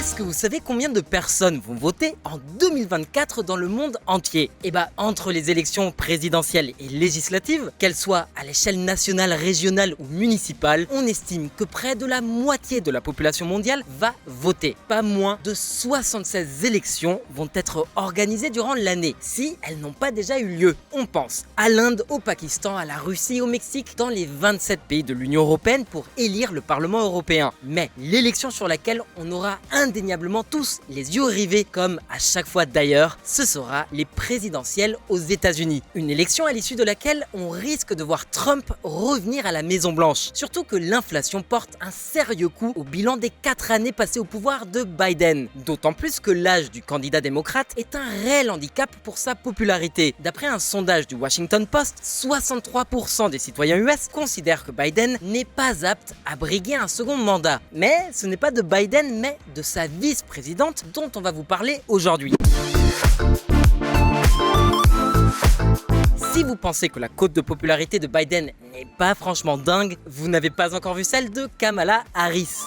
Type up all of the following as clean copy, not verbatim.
Est-ce que vous savez combien de personnes vont voter en 2024 dans le monde entier? Entre les élections présidentielles et législatives, qu'elles soient à l'échelle nationale, régionale ou municipale, on estime que près de la moitié de la population mondiale va voter. Pas moins de 76 élections vont être organisées durant l'année, si elles n'ont pas déjà eu lieu. On pense à l'Inde, au Pakistan, à la Russie, au Mexique, dans les 27 pays de l'Union européenne pour élire le Parlement européen. Mais l'élection sur laquelle on aura indéniablement tous les yeux rivés, comme à chaque fois d'ailleurs, ce sera les présidentielles aux États-Unis. Une élection à l'issue de laquelle on risque de voir Trump revenir à la Maison-Blanche. Surtout que l'inflation porte un sérieux coup au bilan des 4 années passées au pouvoir de Biden. D'autant plus que l'âge du candidat démocrate est un réel handicap pour sa popularité. D'après un sondage du Washington Post, 63% des citoyens US considèrent que Biden n'est pas apte à briguer un second mandat. Mais ce n'est pas de Biden, mais de sa vice-présidente dont on va vous parler aujourd'hui. Si vous pensez que la cote de popularité de Biden n'est pas franchement dingue, vous n'avez pas encore vu celle de Kamala Harris.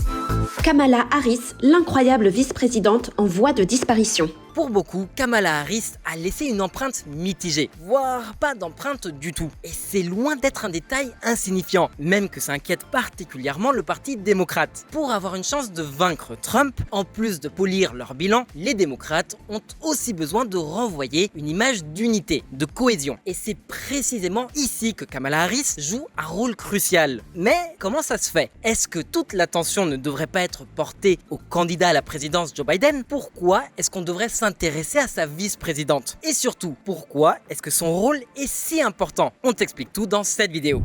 Kamala Harris, l'incroyable vice-présidente en voie de disparition. Pour beaucoup, Kamala Harris a laissé une empreinte mitigée, voire pas d'empreinte du tout. Et c'est loin d'être un détail insignifiant, même que ça inquiète particulièrement le parti démocrate. Pour avoir une chance de vaincre Trump, en plus de polir leur bilan, les démocrates ont aussi besoin de renvoyer une image d'unité, de cohésion. Et c'est précisément ici que Kamala Harris joue un rôle crucial. Mais comment ça se fait? Est-ce que toute l'attention ne devrait pas être portée au candidat à la présidence Joe Biden? Pourquoi est-ce qu'on devrait s'intéresser à sa vice-présidente? Et surtout, pourquoi est-ce que son rôle est si important? On t'explique tout dans cette vidéo.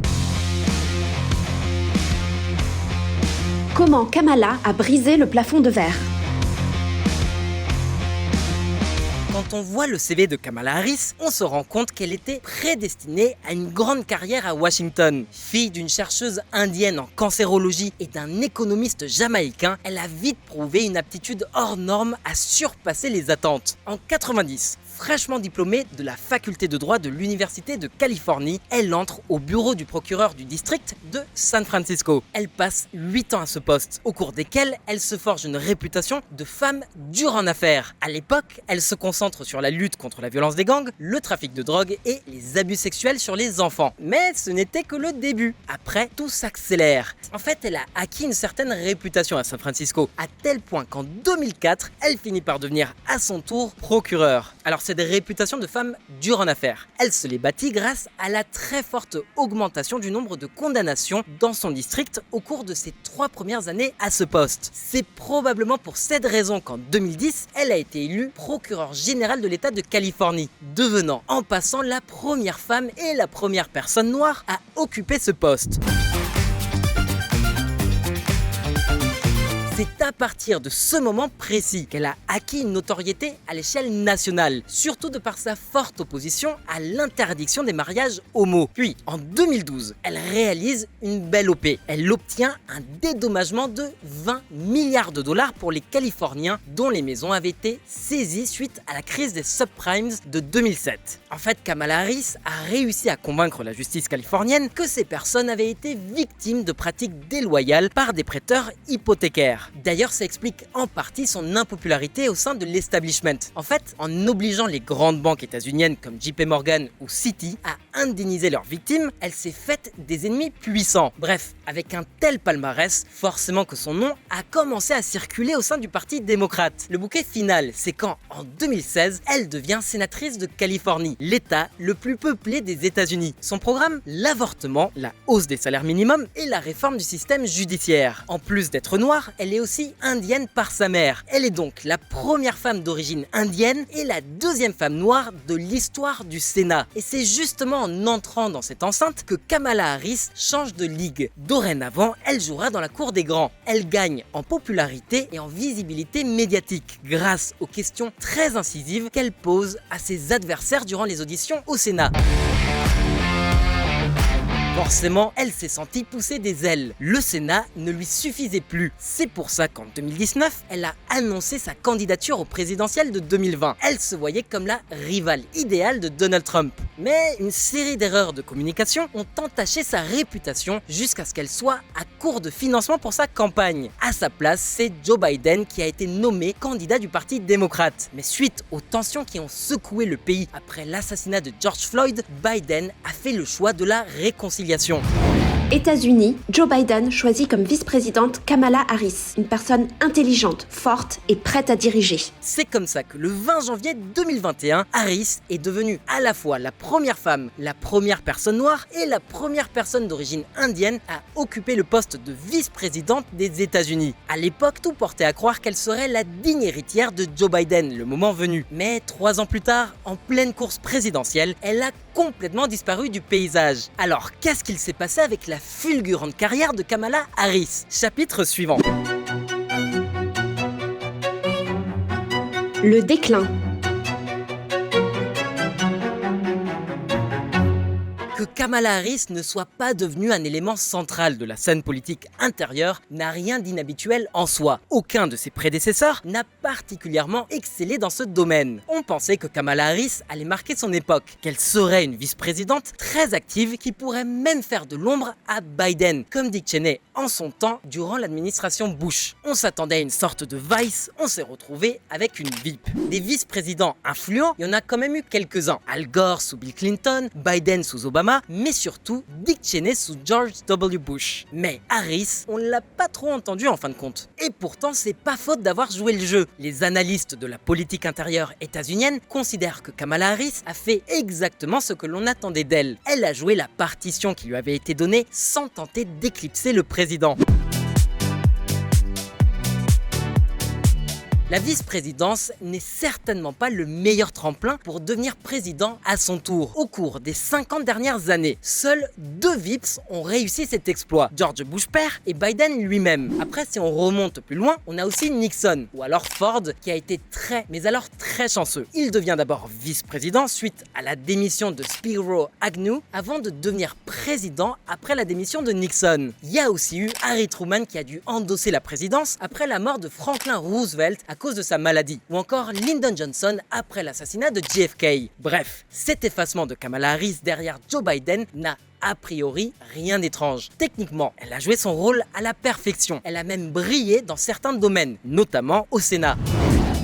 Comment Kamala a brisé le plafond de verre? Quand on voit le CV de Kamala Harris, on se rend compte qu'elle était prédestinée à une grande carrière à Washington. Fille d'une chercheuse indienne en cancérologie et d'un économiste jamaïcain, elle a vite prouvé une aptitude hors norme à surpasser les attentes. En 90, fraîchement diplômée de la faculté de droit de l'Université de Californie, elle entre au bureau du procureur du district de San Francisco. Elle passe 8 ans à ce poste, au cours desquels elle se forge une réputation de femme dure en affaires. À l'époque, elle se concentre sur la lutte contre la violence des gangs, le trafic de drogue et les abus sexuels sur les enfants. Mais ce n'était que le début. Après, tout s'accélère. En fait, elle a acquis une certaine réputation à San Francisco, à tel point qu'en 2004, elle finit par devenir à son tour procureure. Alors cette réputation de femme dure en affaires, elle se l'est bâtie grâce à la très forte augmentation du nombre de condamnations dans son district au cours de ses 3 premières années à ce poste. C'est probablement pour cette raison qu'en 2010, elle a été élue procureure générale de l'État de Californie, devenant en passant la première femme et la première personne noire à occuper ce poste. C'est à partir de ce moment précis qu'elle a acquis une notoriété à l'échelle nationale, surtout de par sa forte opposition à l'interdiction des mariages homo. Puis, en 2012, elle réalise une belle OP. Elle obtient un dédommagement de 20 milliards de dollars pour les Californiens dont les maisons avaient été saisies suite à la crise des subprimes de 2007. En fait, Kamala Harris a réussi à convaincre la justice californienne que ces personnes avaient été victimes de pratiques déloyales par des prêteurs hypothécaires. D'ailleurs, ça explique en partie son impopularité au sein de l'establishment. En fait, en obligeant les grandes banques états-uniennes comme JP Morgan ou Citi à indemniser leurs victimes, elle s'est faite des ennemis puissants. Bref, avec un tel palmarès, forcément que son nom a commencé à circuler au sein du parti démocrate. Le bouquet final, c'est quand, en 2016, elle devient sénatrice de Californie, l'État le plus peuplé des États-Unis. Son programme, l'avortement, la hausse des salaires minimums et la réforme du système judiciaire. En plus d'être noire, elle est aussi indienne par sa mère. Elle est donc la première femme d'origine indienne et la deuxième femme noire de l'histoire du Sénat. Et c'est justement en entrant dans cette enceinte que Kamala Harris change de ligue. Dorénavant, elle jouera dans la cour des grands. Elle gagne en popularité et en visibilité médiatique grâce aux questions très incisives qu'elle pose à ses adversaires durant les auditions au Sénat. Forcément, elle s'est sentie pousser des ailes. Le Sénat ne lui suffisait plus. C'est pour ça qu'en 2019, elle a annoncé sa candidature au présidentiel de 2020. Elle se voyait comme la rivale idéale de Donald Trump. Mais une série d'erreurs de communication ont entaché sa réputation jusqu'à ce qu'elle soit à court de financement pour sa campagne. À sa place, c'est Joe Biden qui a été nommé candidat du Parti démocrate. Mais suite aux tensions qui ont secoué le pays après l'assassinat de George Floyd, Biden a fait le choix de la réconciliation. États-Unis, Joe Biden choisit comme vice-présidente Kamala Harris, une personne intelligente, forte et prête à diriger. C'est comme ça que le 20 janvier 2021, Harris est devenue à la fois la première femme, la première personne noire et la première personne d'origine indienne à occuper le poste de vice-présidente des États-Unis. À l'époque, tout portait à croire qu'elle serait la digne héritière de Joe Biden le moment venu. Mais 3 ans plus tard, en pleine course présidentielle, elle a complètement disparu du paysage. Alors, qu'est-ce qu'il s'est passé avec la fulgurante carrière de Kamala Harris? Chapitre suivant. Le déclin. Que Kamala Harris ne soit pas devenue un élément central de la scène politique intérieure n'a rien d'inhabituel en soi. Aucun de ses prédécesseurs n'a particulièrement excellé dans ce domaine. On pensait que Kamala Harris allait marquer son époque, qu'elle serait une vice-présidente très active qui pourrait même faire de l'ombre à Biden, comme Dick Cheney en son temps durant l'administration Bush. On s'attendait à une sorte de Vice, on s'est retrouvé avec une VIP. Des vice-présidents influents, il y en a quand même eu quelques-uns. Al Gore sous Bill Clinton, Biden sous Obama, mais surtout Dick Cheney sous George W. Bush. Mais Harris, on l'a pas trop entendu en fin de compte. Et pourtant, c'est pas faute d'avoir joué le jeu. Les analystes de la politique intérieure états-unienne considèrent que Kamala Harris a fait exactement ce que l'on attendait d'elle. Elle a joué la partition qui lui avait été donnée sans tenter d'éclipser le président. La vice-présidence n'est certainement pas le meilleur tremplin pour devenir président à son tour. Au cours des 50 dernières années, seuls 2 VIPs ont réussi cet exploit, George Bush père et Biden lui-même. Après, si on remonte plus loin, on a aussi Nixon, ou alors Ford, qui a été très chanceux. Il devient d'abord vice-président suite à la démission de Spiro Agnew, avant de devenir président après la démission de Nixon. Il y a aussi eu Harry Truman qui a dû endosser la présidence après la mort de Franklin Roosevelt à cause de sa maladie, ou encore Lyndon Johnson après l'assassinat de JFK. Bref, cet effacement de Kamala Harris derrière Joe Biden n'a a priori rien d'étrange. Techniquement, elle a joué son rôle à la perfection. Elle a même brillé dans certains domaines, notamment au Sénat.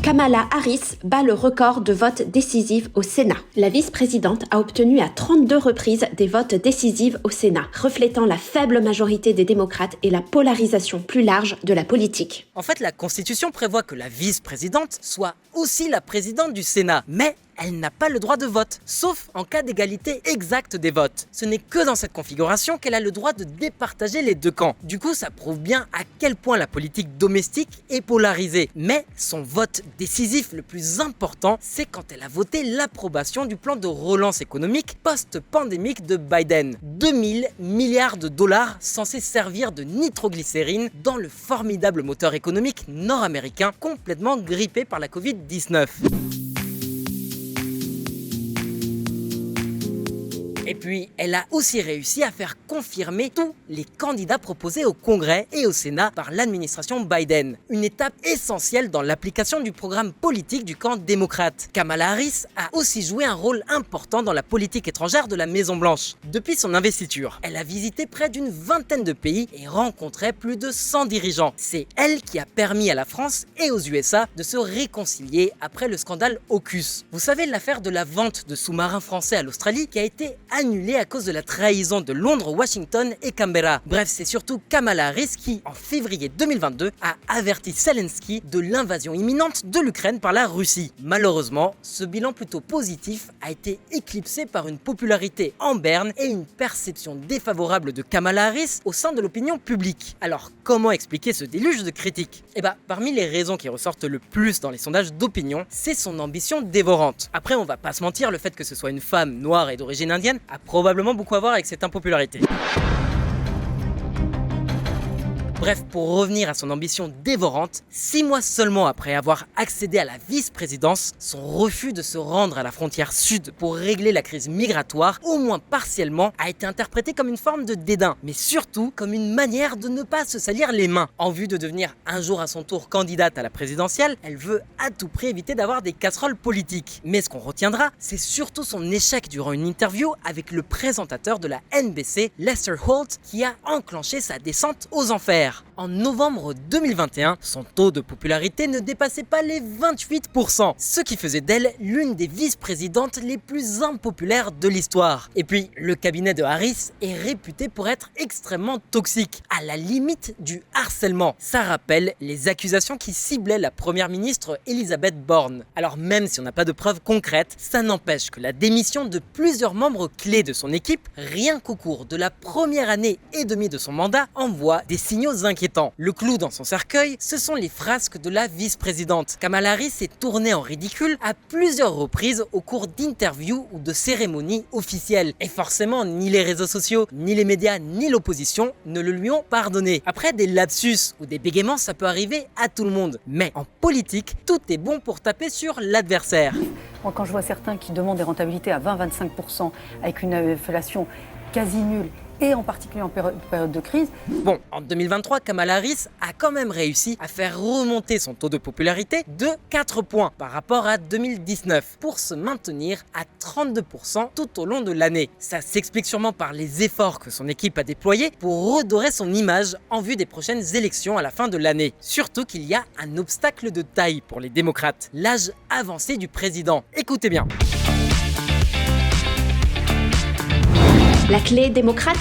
Kamala Harris bat le record de votes décisifs au Sénat. La vice-présidente a obtenu à 32 reprises des votes décisifs au Sénat, reflétant la faible majorité des démocrates et la polarisation plus large de la politique. En fait, la Constitution prévoit que la vice-présidente soit aussi la présidente du Sénat, mais elle n'a pas le droit de vote, sauf en cas d'égalité exacte des votes. Ce n'est que dans cette configuration qu'elle a le droit de départager les 2 camps. Du coup, ça prouve bien à quel point la politique domestique est polarisée. Mais son vote décisif le plus important, c'est quand elle a voté l'approbation du plan de relance économique post-pandémique de Biden. 2000 milliards de dollars censés servir de nitroglycérine dans le formidable moteur économique nord-américain complètement grippé par la Covid-19. Et puis, elle a aussi réussi à faire confirmer tous les candidats proposés au Congrès et au Sénat par l'administration Biden. Une étape essentielle dans l'application du programme politique du camp démocrate. Kamala Harris a aussi joué un rôle important dans la politique étrangère de la Maison-Blanche. Depuis son investiture, elle a visité près d'une vingtaine de pays et rencontré plus de 100 dirigeants. C'est elle qui a permis à la France et aux USA de se réconcilier après le scandale AUKUS. Vous savez, l'affaire de la vente de sous-marins français à l'Australie qui a été annulée à cause de la trahison de Londres, Washington et Canberra. Bref, c'est surtout Kamala Harris qui, en février 2022, a averti Zelensky de l'invasion imminente de l'Ukraine par la Russie. Malheureusement, ce bilan plutôt positif a été éclipsé par une popularité en berne et une perception défavorable de Kamala Harris au sein de l'opinion publique. Alors, comment expliquer ce déluge de critiques ? Parmi les raisons qui ressortent le plus dans les sondages d'opinion, c'est son ambition dévorante. Après, on va pas se mentir, le fait que ce soit une femme noire et d'origine indienne a probablement beaucoup à voir avec cette impopularité. Bref, pour revenir à son ambition dévorante, 6 mois seulement après avoir accédé à la vice-présidence, son refus de se rendre à la frontière sud pour régler la crise migratoire, au moins partiellement, a été interprété comme une forme de dédain, mais surtout comme une manière de ne pas se salir les mains. En vue de devenir un jour à son tour candidate à la présidentielle, elle veut à tout prix éviter d'avoir des casseroles politiques. Mais ce qu'on retiendra, c'est surtout son échec durant une interview avec le présentateur de la NBC, Lester Holt, qui a enclenché sa descente aux enfers. En novembre 2021, son taux de popularité ne dépassait pas les 28%, ce qui faisait d'elle l'une des vice-présidentes les plus impopulaires de l'histoire. Et puis, le cabinet de Harris est réputé pour être extrêmement toxique, à la limite du harcèlement. Ça rappelle les accusations qui ciblaient la première ministre Elizabeth Borne. Alors même si on n'a pas de preuves concrètes, ça n'empêche que la démission de plusieurs membres clés de son équipe, rien qu'au cours de la première année et demie de son mandat, envoie des signaux inquiétants. Le clou dans son cercueil, ce sont les frasques de la vice-présidente. Kamala Harris s'est tournée en ridicule à plusieurs reprises au cours d'interviews ou de cérémonies officielles. Et forcément, ni les réseaux sociaux, ni les médias, ni l'opposition ne le lui ont pardonné. Après, des lapsus ou des bégaiements, ça peut arriver à tout le monde. Mais en politique, tout est bon pour taper sur l'adversaire. Moi, quand je vois certains qui demandent des rentabilités à 20-25% avec une inflation quasi nulle, et en particulier en période de crise. Bon, en 2023, Kamala Harris a quand même réussi à faire remonter son taux de popularité de 4 points par rapport à 2019 pour se maintenir à 32% tout au long de l'année. Ça s'explique sûrement par les efforts que son équipe a déployés pour redorer son image en vue des prochaines élections à la fin de l'année. Surtout qu'il y a un obstacle de taille pour les démocrates, l'âge avancé du président. Écoutez bien. La clé démocrate ?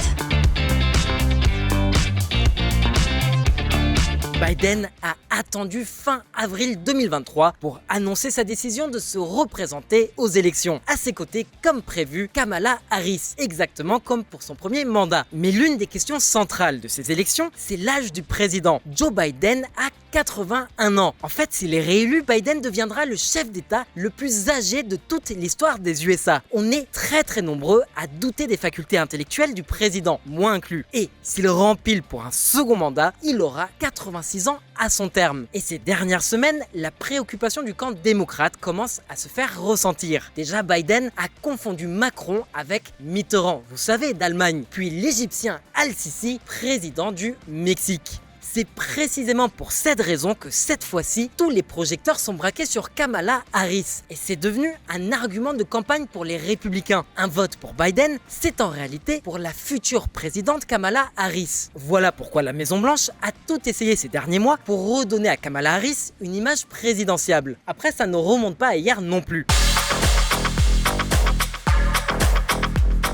Biden a attendu fin avril 2023 pour annoncer sa décision de se représenter aux élections. À ses côtés, comme prévu, Kamala Harris, exactement comme pour son premier mandat. Mais l'une des questions centrales de ces élections, c'est l'âge du président. Joe Biden a 81 ans. En fait, s'il est réélu, Biden deviendra le chef d'État le plus âgé de toute l'histoire des USA. On est très nombreux à douter des facultés intellectuelles du président, moi inclus. Et s'il rempile pour un second mandat, il aura 86 ans à son terme. Et ces dernières semaines, la préoccupation du camp démocrate commence à se faire ressentir. Déjà, Biden a confondu Macron avec Mitterrand, vous savez, d'Allemagne, puis l'Égyptien Al-Sisi, président du Mexique. C'est précisément pour cette raison que cette fois-ci, tous les projecteurs sont braqués sur Kamala Harris. Et c'est devenu un argument de campagne pour les républicains. Un vote pour Biden, c'est en réalité pour la future présidente Kamala Harris. Voilà pourquoi la Maison-Blanche a tout essayé ces derniers mois pour redonner à Kamala Harris une image présidentiable. Après, ça ne remonte pas à hier non plus.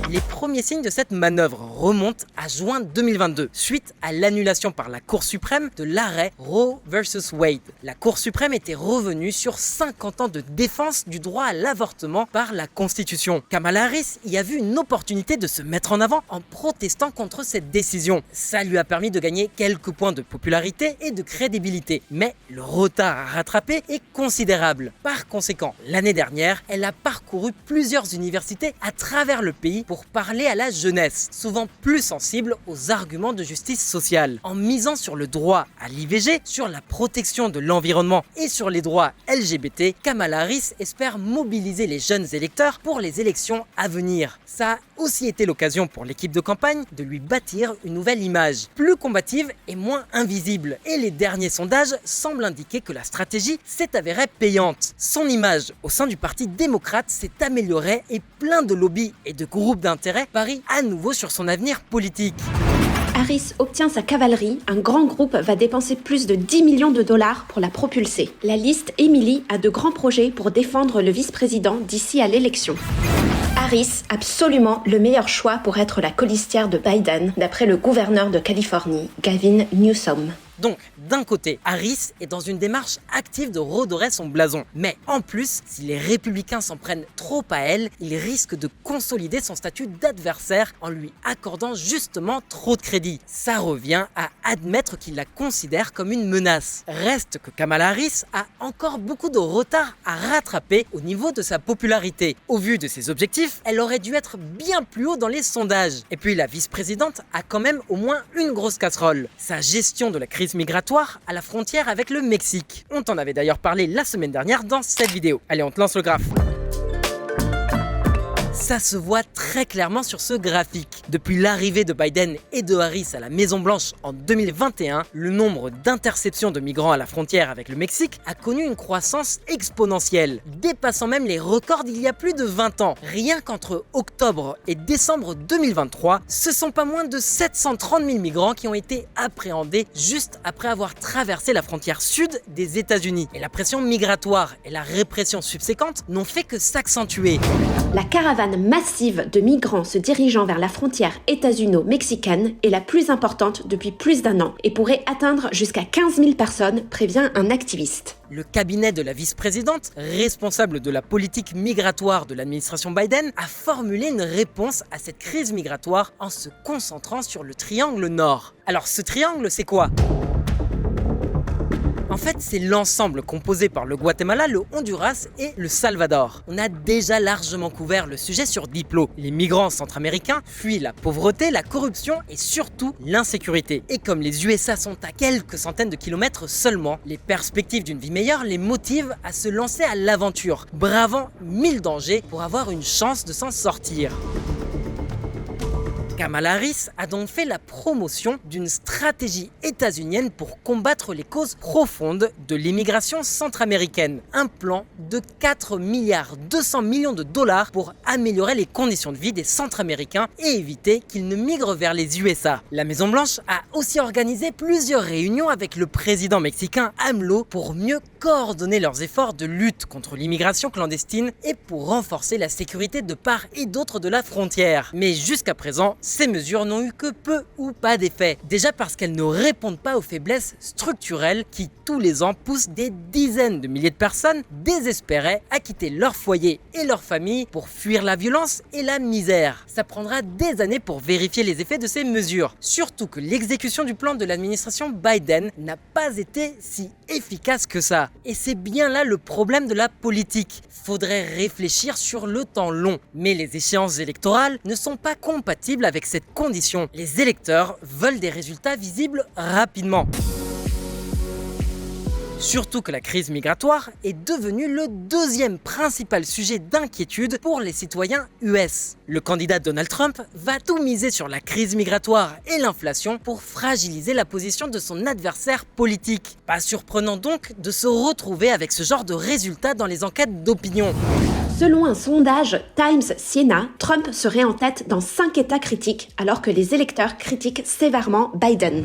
Les premiers signes de cette manœuvre remontent à juin 2022, suite à l'annulation par la Cour suprême de l'arrêt Roe vs Wade. La Cour suprême était revenue sur 50 ans de défense du droit à l'avortement par la Constitution. Kamala Harris y a vu une opportunité de se mettre en avant en protestant contre cette décision. Ça lui a permis de gagner quelques points de popularité et de crédibilité. Mais le retard à rattraper est considérable. Par conséquent, l'année dernière, elle a parcouru plusieurs universités à travers le pays pour parler à la jeunesse, souvent plus sensible aux arguments de justice sociale. En misant sur le droit à l'IVG, sur la protection de l'environnement et sur les droits LGBT, Kamala Harris espère mobiliser les jeunes électeurs pour les élections à venir. Ça a aussi été l'occasion pour l'équipe de campagne de lui bâtir une nouvelle image, plus combative et moins invisible. Et les derniers sondages semblent indiquer que la stratégie s'est avérée payante. Son image au sein du Parti démocrate s'est améliorée et plein de lobbies et de groupes d'intérêt parient à nouveau sur son avenir politique. Harris obtient sa cavalerie, un grand groupe va dépenser plus de 10 millions de dollars pour la propulser. La liste Emily a de grands projets pour défendre le vice-président d'ici à l'élection. Harris, absolument le meilleur choix pour être la colistière de Biden, d'après le gouverneur de Californie, Gavin Newsom. Donc, d'un côté, Harris est dans une démarche active de redorer son blason. Mais en plus, si les républicains s'en prennent trop à elle, ils risquent de consolider son statut d'adversaire en lui accordant justement trop de crédit. Ça revient à admettre qu'il la considère comme une menace. Reste que Kamala Harris a encore beaucoup de retard à rattraper au niveau de sa popularité. Au vu de ses objectifs, elle aurait dû être bien plus haut dans les sondages. Et puis la vice-présidente a quand même au moins une grosse casserole. Sa gestion de la crise migratoire à la frontière avec le Mexique. On t'en avait d'ailleurs parlé la semaine dernière dans cette vidéo. Allez, on te lance le graphe. Ça se voit très clairement sur ce graphique. Depuis l'arrivée de Biden et de Harris à la Maison-Blanche en 2021, le nombre d'interceptions de migrants à la frontière avec le Mexique a connu une croissance exponentielle, dépassant même les records d'il y a plus de 20 ans. Rien qu'entre octobre et décembre 2023, ce sont pas moins de 730 000 migrants qui ont été appréhendés juste après avoir traversé la frontière sud des États-Unis. Et la pression migratoire et la répression subséquente n'ont fait que s'accentuer. La caravane massive de migrants se dirigeant vers la frontière états-uno-mexicaine est la plus importante depuis plus d'un an et pourrait atteindre jusqu'à 15 000 personnes, prévient un activiste. Le cabinet de la vice-présidente, responsable de la politique migratoire de l'administration Biden, a formulé une réponse à cette crise migratoire en se concentrant sur le triangle nord. Alors ce triangle, c'est quoi ? En fait, c'est l'ensemble composé par le Guatemala, le Honduras et le Salvador. On a déjà largement couvert le sujet sur Diplo. Les migrants centra-américains fuient la pauvreté, la corruption et surtout l'insécurité. Et comme les USA sont à quelques centaines de kilomètres seulement, les perspectives d'une vie meilleure les motivent à se lancer à l'aventure, bravant 1000 dangers pour avoir une chance de s'en sortir. Kamala Harris a donc fait la promotion d'une stratégie états-unienne pour combattre les causes profondes de l'immigration centra-américaine. Un plan de 4,2 milliards de dollars pour améliorer les conditions de vie des centra-américains et éviter qu'ils ne migrent vers les USA. La Maison-Blanche a aussi organisé plusieurs réunions avec le président mexicain AMLO pour mieux coordonner leurs efforts de lutte contre l'immigration clandestine et pour renforcer la sécurité de part et d'autre de la frontière. Mais jusqu'à présent, ces mesures n'ont eu que peu ou pas d'effet. Déjà parce qu'elles ne répondent pas aux faiblesses structurelles qui, tous les ans, poussent des dizaines de milliers de personnes désespérées à quitter leur foyer et leur famille pour fuir la violence et la misère. Ça prendra des années pour vérifier les effets de ces mesures. Surtout que l'exécution du plan de l'administration Biden n'a pas été si efficace que ça. Et c'est bien là le problème de la politique. Faudrait réfléchir sur le temps long. Mais les échéances électorales ne sont pas compatibles avec cette condition. Les électeurs veulent des résultats visibles rapidement. Surtout que la crise migratoire est devenue le deuxième principal sujet d'inquiétude pour les citoyens US. Le candidat Donald Trump va tout miser sur la crise migratoire et l'inflation pour fragiliser la position de son adversaire politique. Pas surprenant donc de se retrouver avec ce genre de résultats dans les enquêtes d'opinion. Selon un sondage Times-Siena, Trump serait en tête dans 5 États critiques, alors que les électeurs critiquent sévèrement Biden.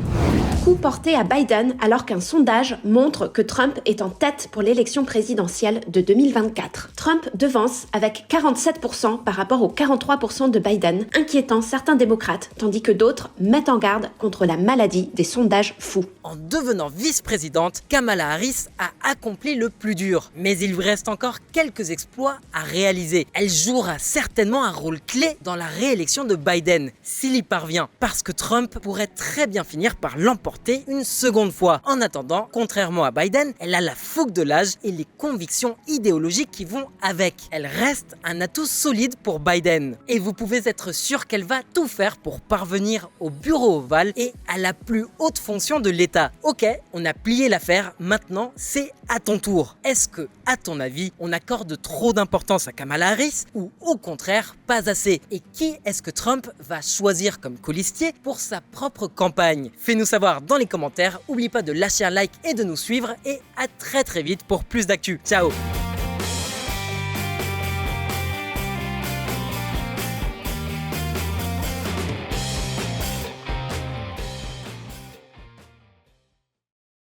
Coup porté à Biden alors qu'un sondage montre que Trump est en tête pour l'élection présidentielle de 2024. Trump devance avec 47% par rapport aux 43% de Biden, inquiétant certains démocrates, tandis que d'autres mettent en garde contre la maladie des sondages fous. En devenant vice-présidente, Kamala Harris a accompli le plus dur. Mais il lui reste encore quelques exploits à réaliser. Elle jouera certainement un rôle clé dans la réélection de Biden, s'il y parvient, parce que Trump pourrait très bien finir par l'emporter une seconde fois. En attendant, contrairement à Biden, elle a la fougue de l'âge et les convictions idéologiques qui vont avec. Elle reste un atout solide pour Biden. Et vous pouvez être sûr qu'elle va tout faire pour parvenir au bureau ovale et à la plus haute fonction de l'État. Ok, on a plié l'affaire, maintenant c'est à ton tour. Est-ce que, à ton avis, on accorde trop d'importance à Kamala Harris ou au contraire pas assez? Et qui est-ce que Trump va choisir comme colistier pour sa propre campagne? Fais-nous savoir dans les commentaires, oublie pas de lâcher un like et de nous suivre et à très vite pour plus d'actu. Ciao!